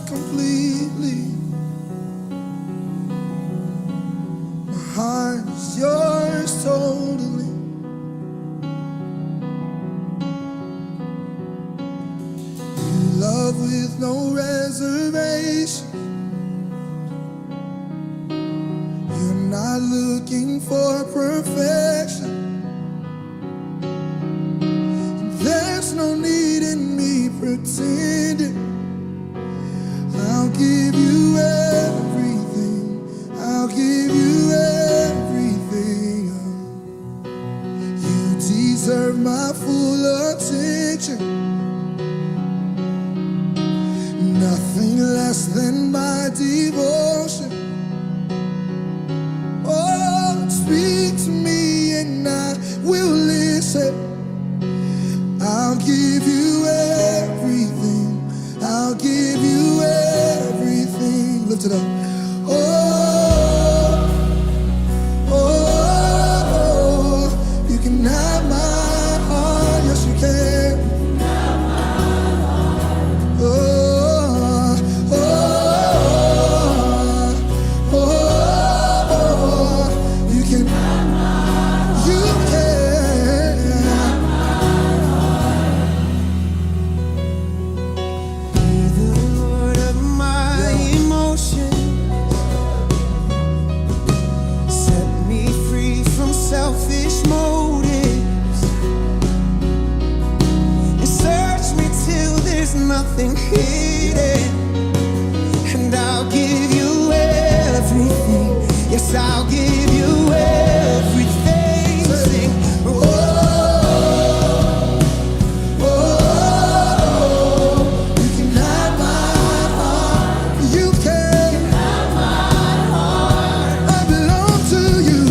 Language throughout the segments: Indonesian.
completely. My heart is yours totally. You love with no reservation. You're not looking for perfection. There's no need in me pretending. I'll give you everything. I'll give you everything. You deserve my full attention. Nothing less than my devotion. Oh, speak to me and I will listen. I'll give you everything. I'll give you everything. Lift it up. Oh, oh, oh, you can have my heart. Yes, you can. Oh, oh, oh, oh, you can. You can. Selfish motives and search me till there's nothing hidden, and I'll give you everything. Yes, I'll give you everything. Sing, oh, oh, you can have my heart. You can have my heart. I belong to you.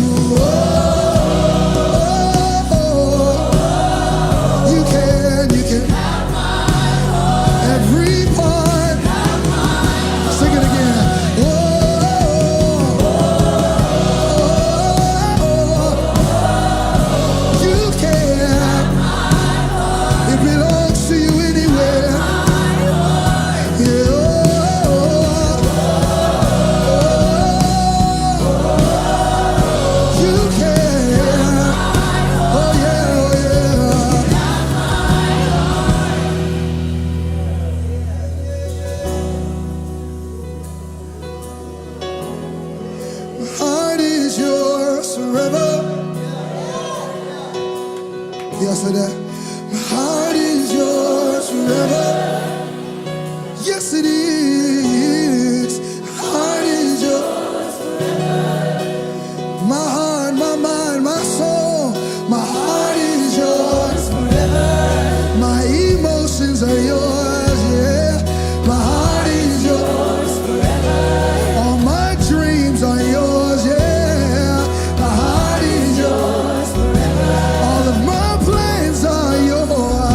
Forever. Yes, I did. My heart is yours forever. Yes, it is. My heart is yours forever. My heart, my mind, my soul. My heart is yours forever. My emotions are yours, yeah. My heart is yours forever. All my dreams are yours, yeah. Yours forever. All of my plans are yours.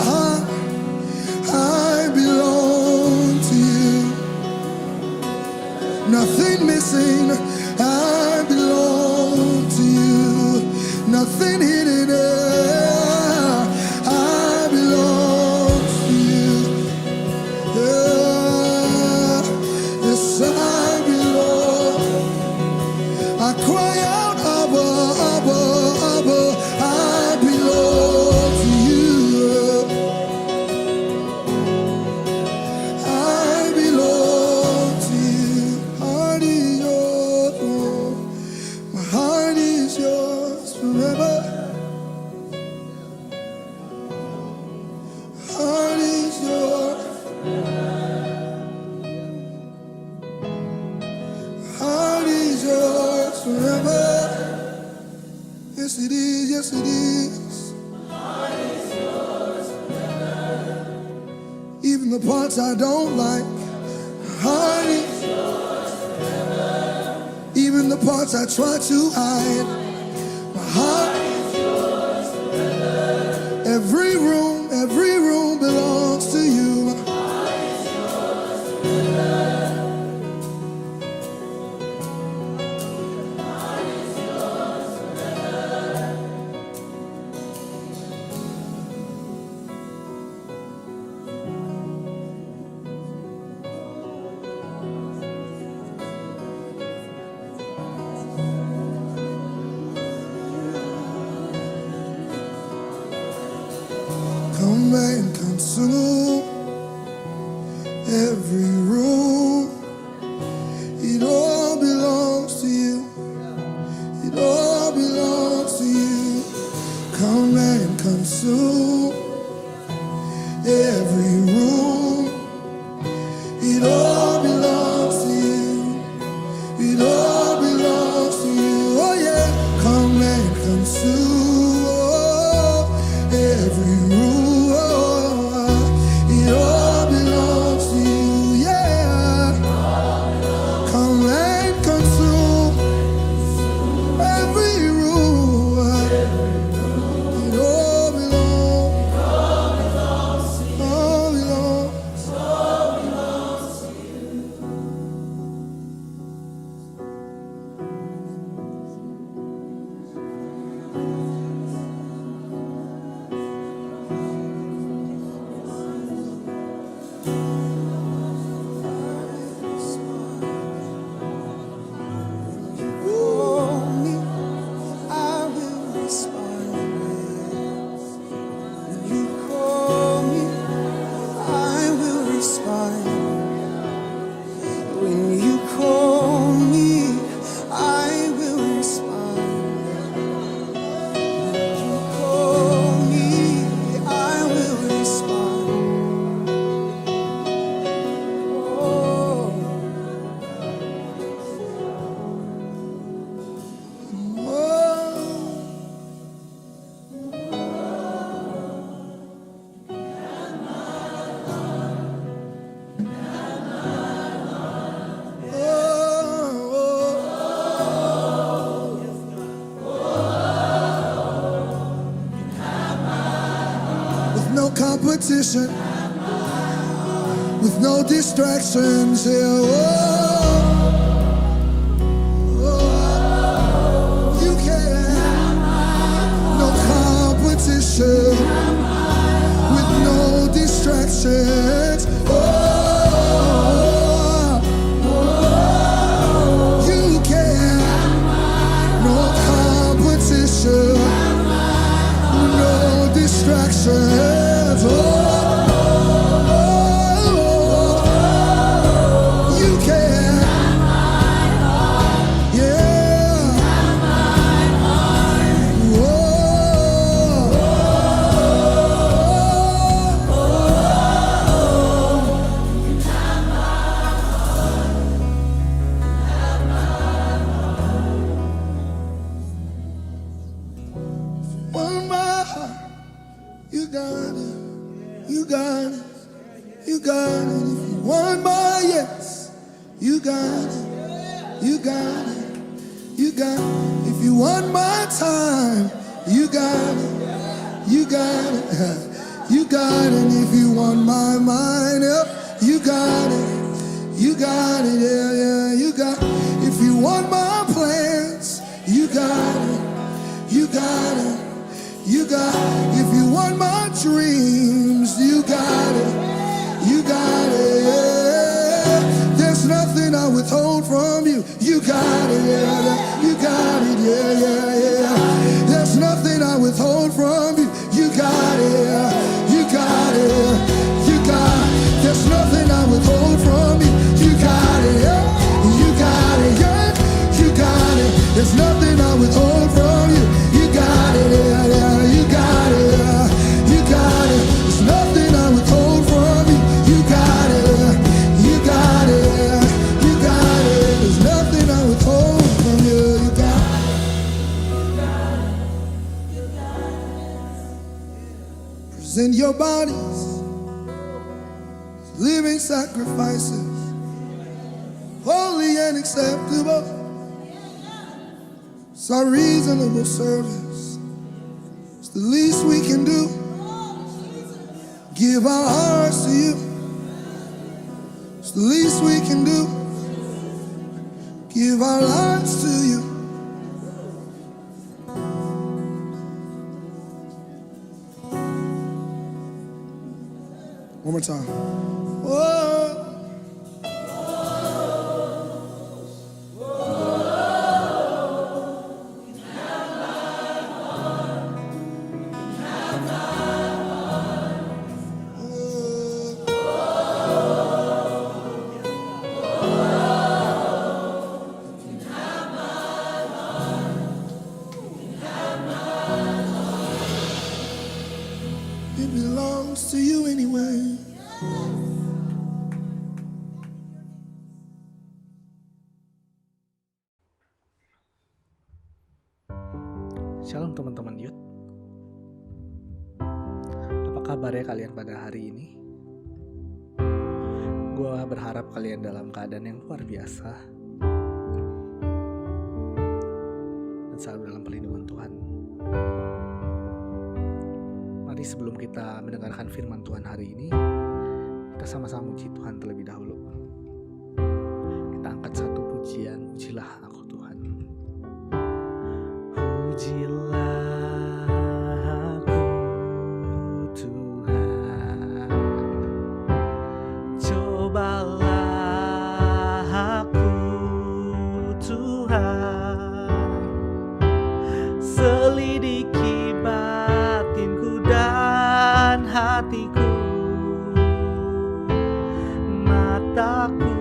I belong to you. Nothing missing, I belong to you. Nothing hidden, I belong to you. Yes, I belong. I cry out, Abba, Abba, Abba, I belong to you. I belong to you. Heart is yours, oh. My heart is yours forever. Heart is yours. Heart is yours forever. Yes it is, yes it is. Even the parts I don't like. Heart is even the parts I try to hide. My heart, every room belongs to you. Come and consume every room. It all belongs to you. It all belongs to you. Come and consume every room. It all belongs to you. It all belongs to you. Oh yeah. Come and consume every room. It all belongs to you, yeah. Come and consume every room. It all belongs, all belongs to you. Call me, I will respond. When you call me, I will respond. When you call me, I will respond. When you call me, I will respond. Oh. With no competition, with no distractions, yeah. You can, no competition, with no distractions. You can, no competition, no distractions. You can, yeah. One my heart, you got it, you got it, you got it. If you want my yes, you got it, you got it, you got it. If you want my time, you got it, you got it. You got it. If you want my mind, yep, you got it. You got it, yeah, yeah, you got it. If you want my plans, you got it. You got it. You got it. If you want my dreams, you got it. You got it, yeah. There's nothing I withhold from you. You got it, yeah. You got it, yeah, yeah, yeah. There's nothing I withhold from you. You got it, yeah. You got it. You got it. There's nothing I withhold from you. You got it, yeah. You got it, yeah. You got it. There's nothing I withhold from you. You got it, yeah, yeah. You got it, yeah. You got it. There's nothing I withhold from you. You got it, yeah. You got it, yeah. You got it. There's nothing I withhold from you. You got it. Present your bodies, living sacrifices, holy and acceptable. It's our reasonable service. It's the least we can do. Give our hearts to you. It's the least we can do. Give our lives to you. One more time. Whoa. It belongs to you anyway. Shalom teman-teman Youth. Apa kabarnya kalian pada hari ini? Gua berharap kalian dalam keadaan yang luar biasa dan selalu dalam perlindungan Tuhan. Mari sebelum kita mendengarkan firman Tuhan hari ini, kita sama-sama muji Tuhan terlebih dahulu. Kita angkat satu pujian, pujilah aku Tuhan. Pujilah aku Tuhan, cobalah aku Tuhan, selidiki batinku dan hatiku, mataku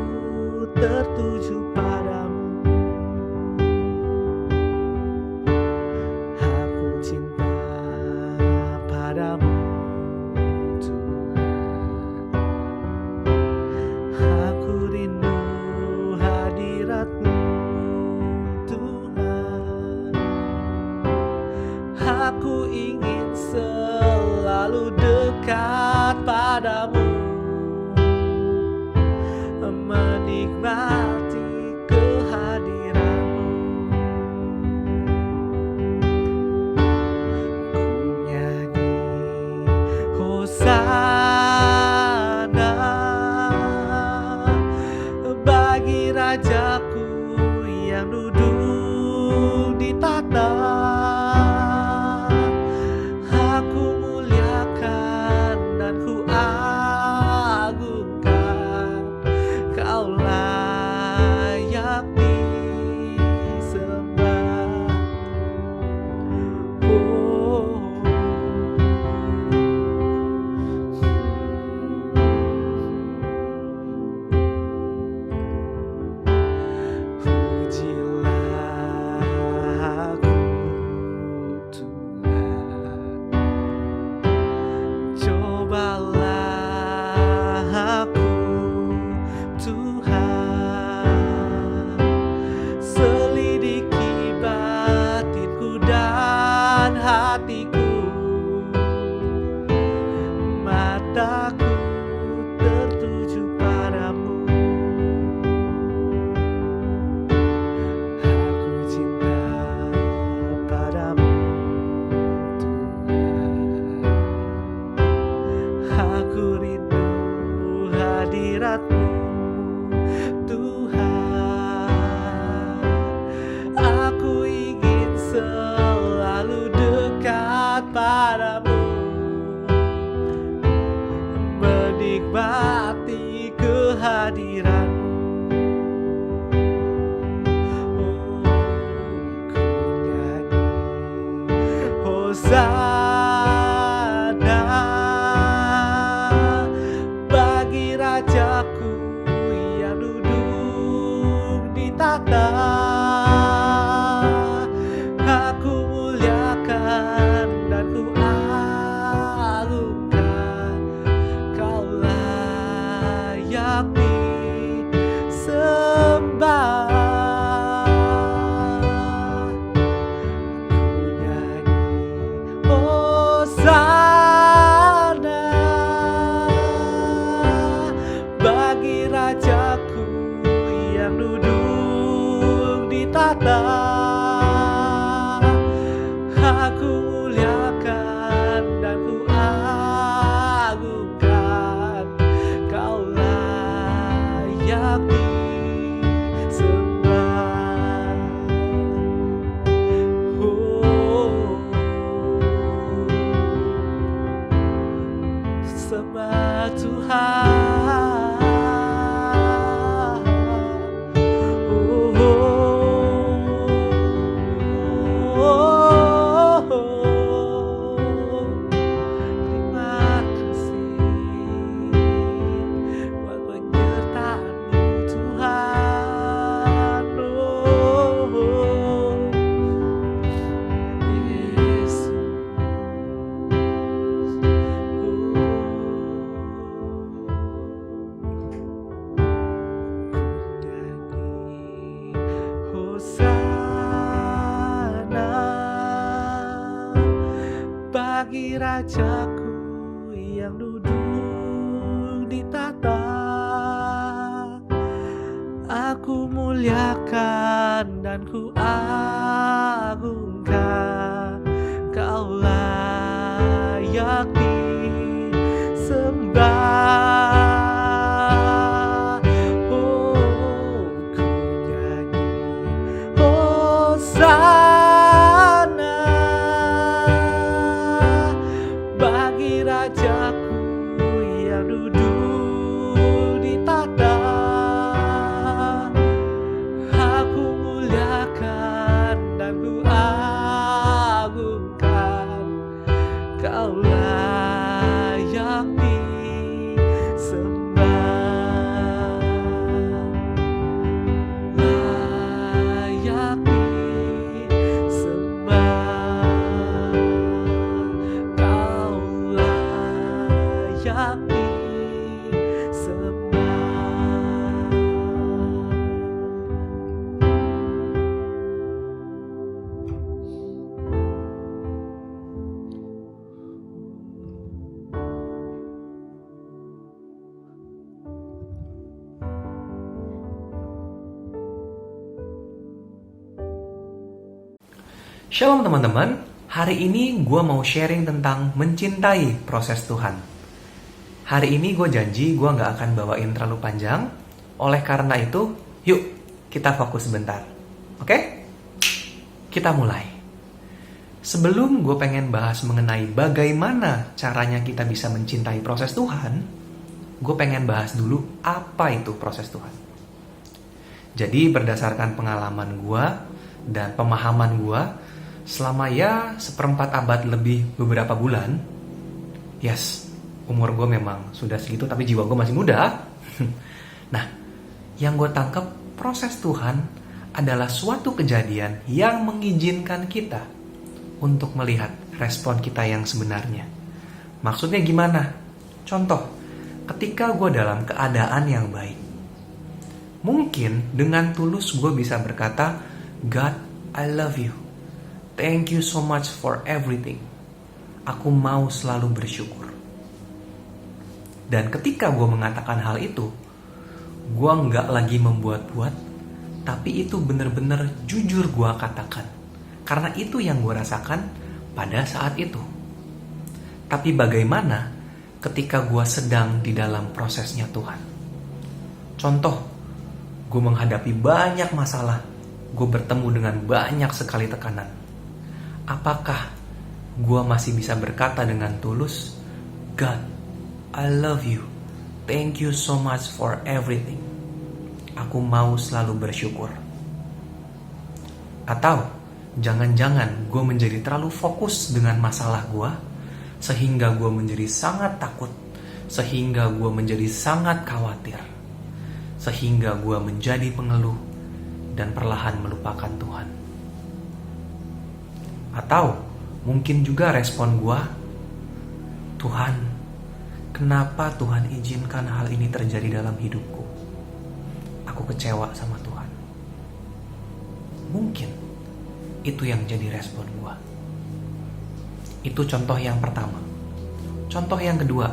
tertuju padamu. Aku ingin selalu dekat padamu, menikmati kehadiranmu. Ku nyanyi Hosana bagi Rajaku yang duduk di tahta. dekat-dekatmu, Tuhan. Aku ingin selalu dekat padamu, menikmati kehadiranmu. Hosana bagi Rajaku yang duduk di tahta. Aku muliakan dan ku agungkan, Kau layak disembah. Bagi Rajaku yang duduk di tahta. Aku muliakan dan ku agungkan, Kau layak disembah. Sembah Tuhan. Bagi Rajaku yang duduk di tahta. Aku muliakan dan ku agungkan, Kau layak disembah. Oh, ku nyanyi Hosana bagi Rajaku yang duduk di tahta. Aku muliakan dan ku agungkan, Kau layak disembah. Layak disembah. Kau layak disembah. Shalom teman-teman, hari ini gue mau sharing tentang mencintai proses Tuhan. Hari ini gue janji gue gak akan bawain terlalu panjang. Oleh karena itu, yuk kita fokus sebentar. Oke? Kita mulai. Sebelum gue pengen bahas mengenai bagaimana caranya kita bisa mencintai proses Tuhan, gue pengen bahas dulu apa itu proses Tuhan. Jadi berdasarkan pengalaman gue dan pemahaman gue, selama ya 1/4 abad lebih beberapa bulan, yes, umur gue memang sudah segitu tapi jiwa gue masih muda. Nah, yang gue tangkap proses Tuhan adalah suatu kejadian yang mengizinkan kita untuk melihat respon kita yang sebenarnya. Maksudnya gimana? Contoh, ketika gue dalam keadaan yang baik, mungkin dengan tulus gue bisa berkata, God, I love you. Thank you so much for everything. Aku mau selalu bersyukur. Dan ketika gue mengatakan hal itu, gue nggak lagi membuat-buat, tapi itu benar-benar jujur gue katakan. Karena itu yang gue rasakan pada saat itu. Tapi bagaimana ketika gue sedang di dalam prosesnya Tuhan? Contoh, gue menghadapi banyak masalah, gue bertemu dengan banyak sekali tekanan. Apakah gue masih bisa berkata dengan tulus, God, I love you. Thank you so much for everything. Aku mau selalu bersyukur. Atau jangan-jangan gue menjadi terlalu fokus dengan masalah gue, sehingga gue menjadi sangat takut, sehingga gue menjadi sangat khawatir, sehingga gue menjadi pengeluh dan perlahan melupakan Tuhan. Atau mungkin juga respon gue, Tuhan, kenapa Tuhan izinkan hal ini terjadi dalam hidupku? Aku kecewa sama Tuhan. Mungkin itu yang jadi respon gue. Itu contoh yang pertama. Contoh yang kedua,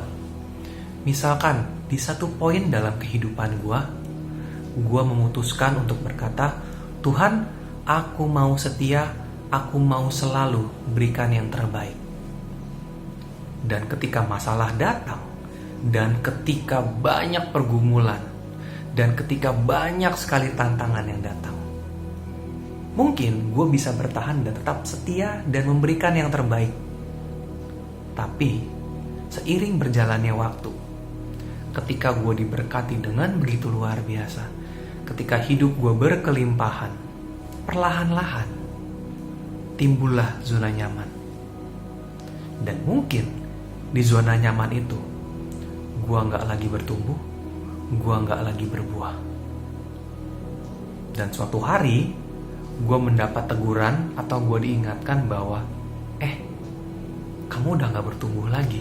misalkan di satu poin dalam kehidupan gue memutuskan untuk berkata, Tuhan, aku mau setia, aku mau selalu berikan yang terbaik. Dan ketika masalah datang, dan ketika banyak pergumulan, dan ketika banyak sekali tantangan yang datang, mungkin gue bisa bertahan dan tetap setia dan memberikan yang terbaik. Tapi seiring berjalannya waktu, ketika gue diberkati dengan begitu luar biasa, ketika hidup gue berkelimpahan, perlahan-lahan timbullah zona nyaman. Dan mungkin di zona nyaman itu gue gak lagi bertumbuh, gue gak lagi berbuah. Dan suatu hari gue mendapat teguran atau gue diingatkan bahwa kamu udah gak bertumbuh lagi,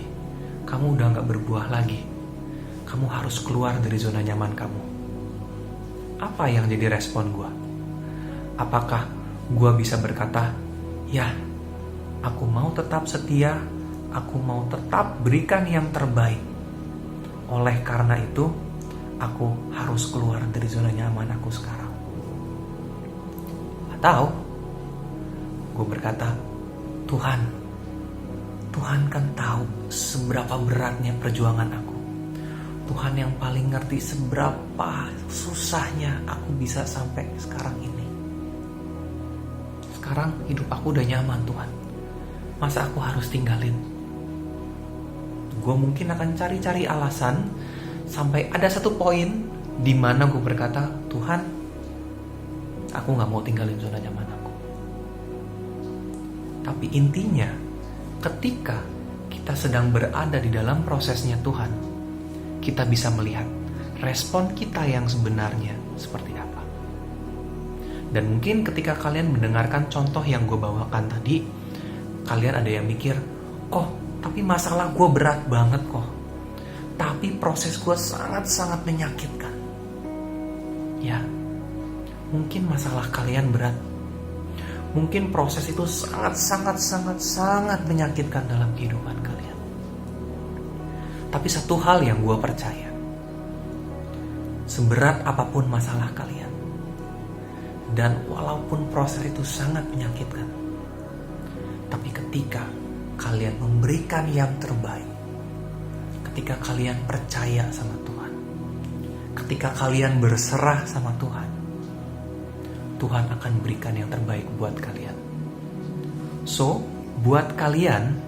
kamu udah gak berbuah lagi, kamu harus keluar dari zona nyaman kamu. Apa yang jadi respon gue? Apakah gue bisa berkata, ya, aku mau tetap setia, aku mau tetap berikan yang terbaik. Oleh karena itu, aku harus keluar dari zona nyaman aku sekarang. Atau gue berkata, Tuhan kan tahu seberapa beratnya perjuangan aku. Tuhan yang paling ngerti seberapa susahnya aku bisa sampai sekarang ini. Sekarang hidup aku udah nyaman, Tuhan. Masa aku harus tinggalin? Gue mungkin akan cari-cari alasan sampai ada satu poin di mana gue berkata, Tuhan, aku gak mau tinggalin zona nyaman aku. Tapi intinya, ketika kita sedang berada di dalam prosesnya Tuhan, kita bisa melihat respon kita yang sebenarnya seperti apa. Dan mungkin ketika kalian mendengarkan contoh yang gue bawakan tadi, kalian ada yang mikir, tapi masalah gue berat banget kok. Tapi proses gue sangat-sangat menyakitkan. Ya, mungkin masalah kalian berat. Mungkin proses itu sangat menyakitkan dalam kehidupan kalian. Tapi satu hal yang gue percaya, seberat apapun masalah kalian, dan walaupun proses itu sangat menyakitkan, tapi ketika kalian memberikan yang terbaik, ketika kalian percaya sama Tuhan, ketika kalian berserah sama Tuhan, Tuhan akan berikan yang terbaik buat kalian. So, buat kalian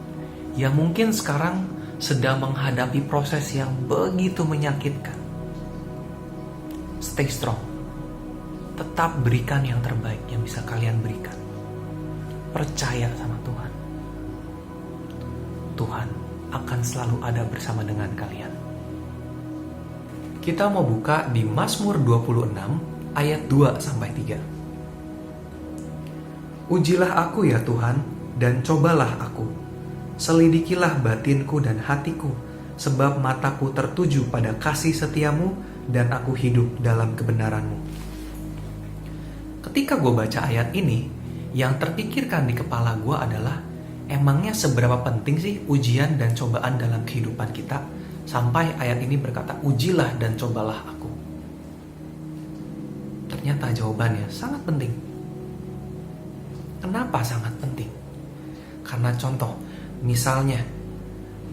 yang mungkin sekarang sedang menghadapi proses yang begitu menyakitkan, stay strong. Tetap berikan yang terbaik yang bisa kalian berikan. Percaya sama Tuhan. Tuhan akan selalu ada bersama dengan kalian. Kita mau buka di Mazmur 26 ayat 2-3. Ujilah aku ya Tuhan, dan cobalah aku. Selidikilah batinku dan hatiku, sebab mataku tertuju pada kasih setiamu, dan aku hidup dalam kebenaranmu. Ketika gue baca ayat ini, yang terpikirkan di kepala gue adalah, emangnya seberapa penting sih ujian dan cobaan dalam kehidupan kita, sampai ayat ini berkata, ujilah dan cobalah aku. Ternyata jawabannya sangat penting. Kenapa sangat penting? Karena contoh, misalnya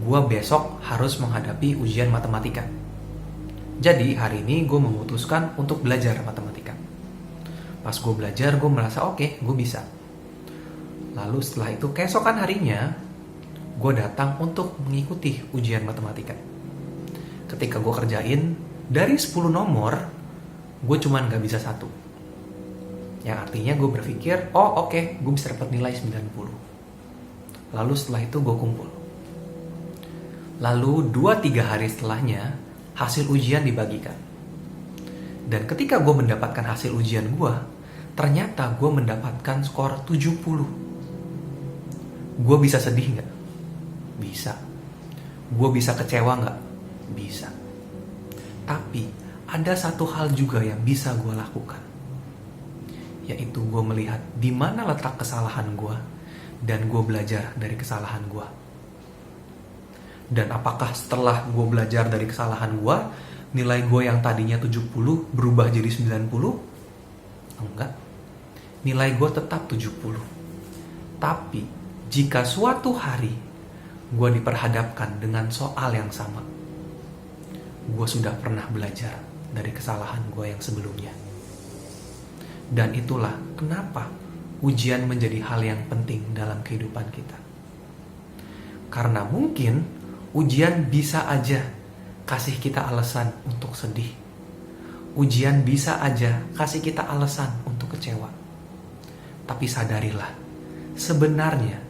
gue besok harus menghadapi ujian matematika. Jadi hari ini gue memutuskan untuk belajar matematika. Pas gue belajar, gue merasa oke, gue bisa. Lalu setelah itu keesokan harinya, gue datang untuk mengikuti ujian matematika. Ketika gue kerjain, dari 10 nomor, gue cuman gak bisa 1. Yang artinya gue berpikir, oh oke, gue bisa dapat nilai 90. Lalu setelah itu gue kumpul. Lalu 2-3 hari setelahnya, hasil ujian dibagikan. Dan ketika gue mendapatkan hasil ujian gue, ternyata gue mendapatkan skor 70. Gue bisa sedih gak? Bisa. Gue bisa kecewa gak? Bisa. Tapi ada satu hal juga yang bisa gue lakukan, yaitu gue melihat di mana letak kesalahan gue dan gue belajar dari kesalahan gue. Dan apakah setelah gue belajar dari kesalahan gue, nilai gue yang tadinya 70 berubah jadi 90? Enggak. Nilai gue tetap 70. Tapi jika suatu hari gue diperhadapkan dengan soal yang sama, gue sudah pernah belajar dari kesalahan gue yang sebelumnya. Dan itulah kenapa ujian menjadi hal yang penting dalam kehidupan kita. Karena mungkin ujian bisa aja kasih kita alasan untuk sedih. Ujian bisa aja kasih kita alasan untuk kecewa. Tapi sadarilah, sebenarnya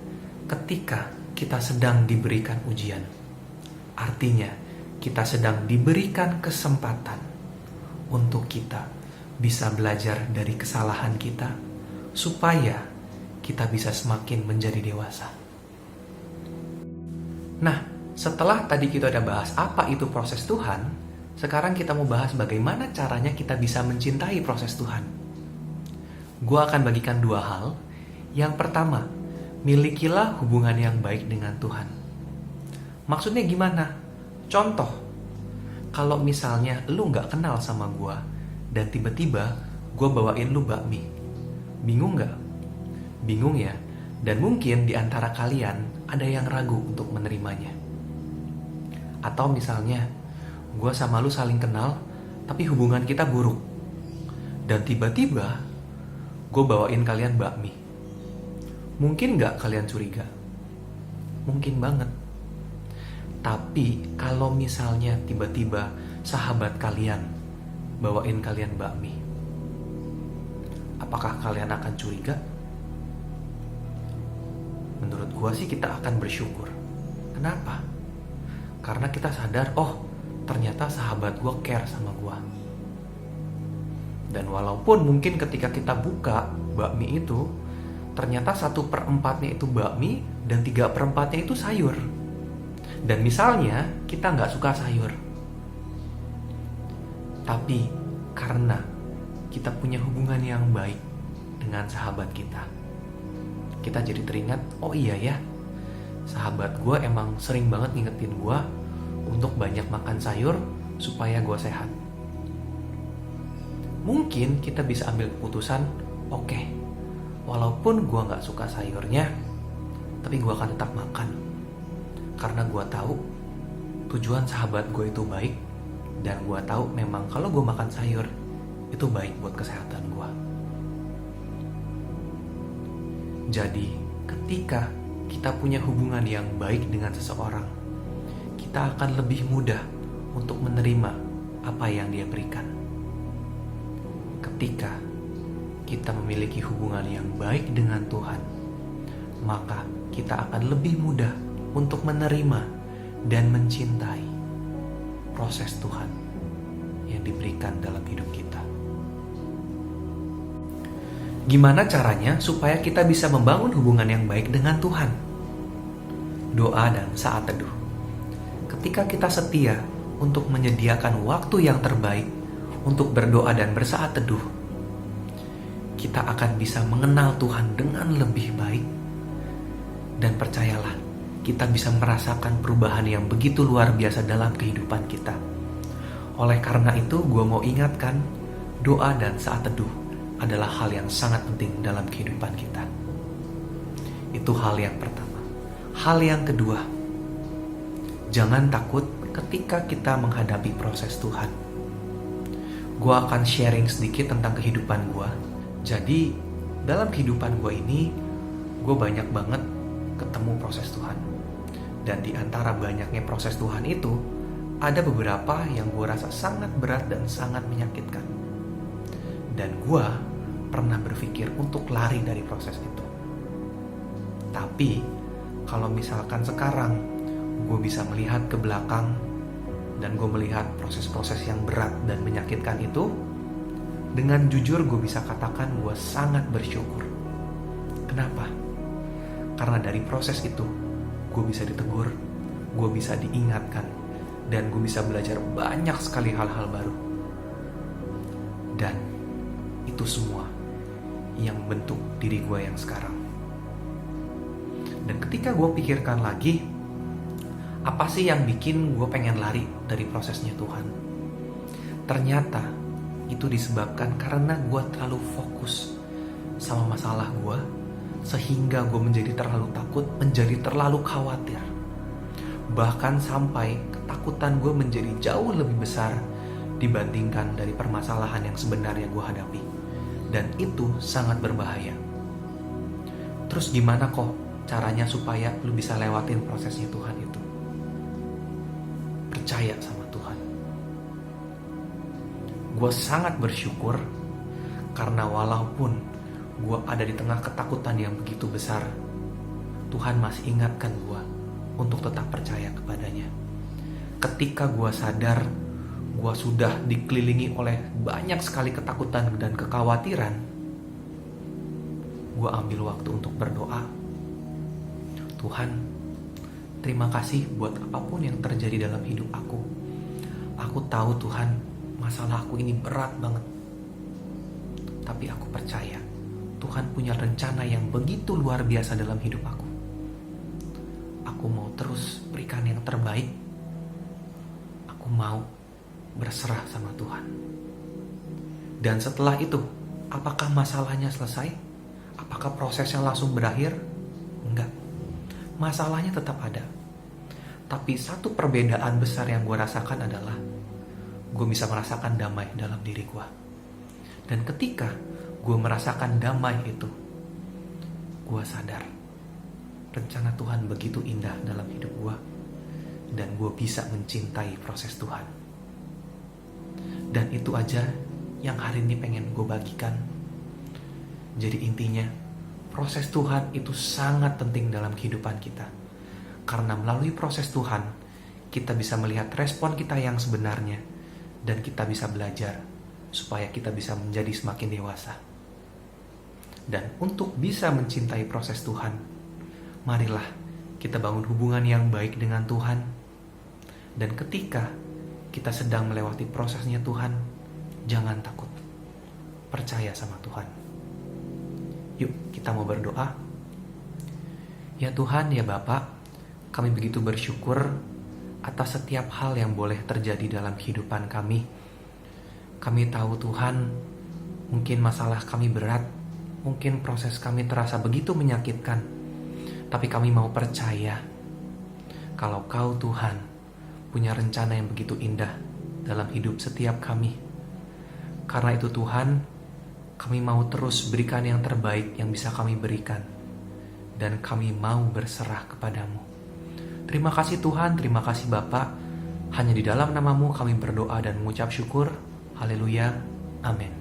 ketika kita sedang diberikan ujian, artinya kita sedang diberikan kesempatan untuk kita bisa belajar dari kesalahan kita, supaya kita bisa semakin menjadi dewasa. Nah, setelah tadi kita udah bahas apa itu proses Tuhan, sekarang kita mau bahas bagaimana caranya kita bisa mencintai proses Tuhan. Gua akan bagikan 2 hal. Yang pertama, milikilah hubungan yang baik dengan Tuhan. Maksudnya gimana? Contoh, kalau misalnya lu gak kenal sama gua, dan tiba-tiba gua bawain lu bakmi, bingung gak? Bingung ya? Dan mungkin di antara kalian ada yang ragu untuk menerimanya. Atau misalnya, gue sama lu saling kenal, tapi hubungan kita buruk. Dan tiba-tiba, gue bawain kalian bakmi. Mungkin gak kalian curiga? Mungkin banget. Tapi, kalau misalnya tiba-tiba sahabat kalian bawain kalian bakmi, apakah kalian akan curiga? Menurut gue sih kita akan bersyukur. Kenapa? Karena kita sadar, oh ternyata sahabat gue care sama gue. Dan walaupun mungkin ketika kita buka bakmi itu, ternyata 1/4-nya itu bakmi dan 3/4-nya itu sayur. Dan misalnya kita gak suka sayur, tapi karena kita punya hubungan yang baik dengan sahabat kita, kita jadi teringat, oh iya ya, sahabat gue emang sering banget ngingetin gue untuk banyak makan sayur supaya gue sehat. Mungkin kita bisa ambil keputusan, oke, walaupun gue gak suka sayurnya, tapi gue akan tetap makan. Karena gue tahu tujuan sahabat gue itu baik, dan gue tahu memang kalau gue makan sayur, itu baik buat kesehatan gue. Jadi, ketika kita punya hubungan yang baik dengan seseorang, kita akan lebih mudah untuk menerima apa yang dia berikan. Ketika kita memiliki hubungan yang baik dengan Tuhan, maka kita akan lebih mudah untuk menerima dan mencintai proses Tuhan yang diberikan dalam hidup kita. Gimana caranya supaya kita bisa membangun hubungan yang baik dengan Tuhan? Doa dan saat teduh. Ketika kita setia untuk menyediakan waktu yang terbaik untuk berdoa dan bersaat teduh, kita akan bisa mengenal Tuhan dengan lebih baik. Dan percayalah, kita bisa merasakan perubahan yang begitu luar biasa dalam kehidupan kita. Oleh karena itu, gue mau ingatkan, doa dan saat teduh adalah hal yang sangat penting dalam kehidupan kita. Itu hal yang pertama. Hal yang kedua, jangan takut ketika kita menghadapi proses Tuhan. gue akan sharing sedikit tentang kehidupan gue. Jadi dalam kehidupan gue ini, gue banyak banget ketemu proses Tuhan. Dan di antara banyaknya proses Tuhan itu, ada beberapa yang gue rasa sangat berat dan sangat menyakitkan. Dan gue pernah berpikir untuk lari dari proses itu. Tapi kalau misalkan sekarang gue bisa melihat ke belakang dan gue melihat proses-proses yang berat dan menyakitkan itu, dengan jujur gue bisa katakan gue sangat bersyukur. Kenapa? Karena dari proses itu gue bisa ditegur, gue bisa diingatkan, dan gue bisa belajar banyak sekali hal-hal baru. Dan itu semua yang bentuk diri gue yang sekarang. Dan ketika gue pikirkan lagi, apa sih yang bikin gue pengen lari dari prosesnya Tuhan? Ternyata itu disebabkan karena gue terlalu fokus sama masalah gue, sehingga gue menjadi terlalu takut, menjadi terlalu khawatir. Bahkan sampai ketakutan gue menjadi jauh lebih besar dibandingkan dari permasalahan yang sebenarnya gue hadapi. Dan itu sangat berbahaya. Terus gimana kok caranya supaya lu bisa lewatin prosesnya Tuhan itu? Percaya sama Tuhan. Gue sangat bersyukur karena walaupun gue ada di tengah ketakutan yang begitu besar, Tuhan masih ingatkan gue untuk tetap percaya kepadanya. Ketika gue sadar gue sudah dikelilingi oleh banyak sekali ketakutan dan kekhawatiran, gue ambil waktu untuk berdoa. Tuhan, terima kasih buat apapun yang terjadi dalam hidup aku. Aku tahu Tuhan, masalah aku ini berat banget. Tapi aku percaya Tuhan punya rencana yang begitu luar biasa dalam hidup aku. Aku mau terus berikan yang terbaik. Aku mau berserah sama Tuhan. Dan setelah itu, apakah masalahnya selesai? Apakah prosesnya langsung berakhir? Enggak. Masalahnya tetap ada. Tapi satu perbedaan besar yang gue rasakan adalah gue bisa merasakan damai dalam diri gue. Dan ketika gue merasakan damai itu, gue sadar rencana Tuhan begitu indah dalam hidup gue. Dan gue bisa mencintai proses Tuhan. Dan itu aja yang hari ini pengen gue bagikan. Jadi intinya, proses Tuhan itu sangat penting dalam kehidupan kita. Karena melalui proses Tuhan, kita bisa melihat respon kita yang sebenarnya. Dan kita bisa belajar supaya kita bisa menjadi semakin dewasa. Dan untuk bisa mencintai proses Tuhan, marilah kita bangun hubungan yang baik dengan Tuhan. Dan ketika kita sedang melewati prosesnya Tuhan, jangan takut. Percaya sama Tuhan. Yuk kita mau berdoa. Ya Tuhan, ya Bapa, kami begitu bersyukur atas setiap hal yang boleh terjadi dalam kehidupan kami. Kami tahu Tuhan, mungkin masalah kami berat, mungkin proses kami terasa begitu menyakitkan. Tapi kami mau percaya kalau Kau Tuhan punya rencana yang begitu indah dalam hidup setiap kami. Karena itu Tuhan, kami mau terus berikan yang terbaik yang bisa kami berikan. Dan kami mau berserah kepadamu. Terima kasih Tuhan, terima kasih Bapa. Hanya di dalam nama-Mu kami berdoa dan mengucap syukur. Haleluya, amin.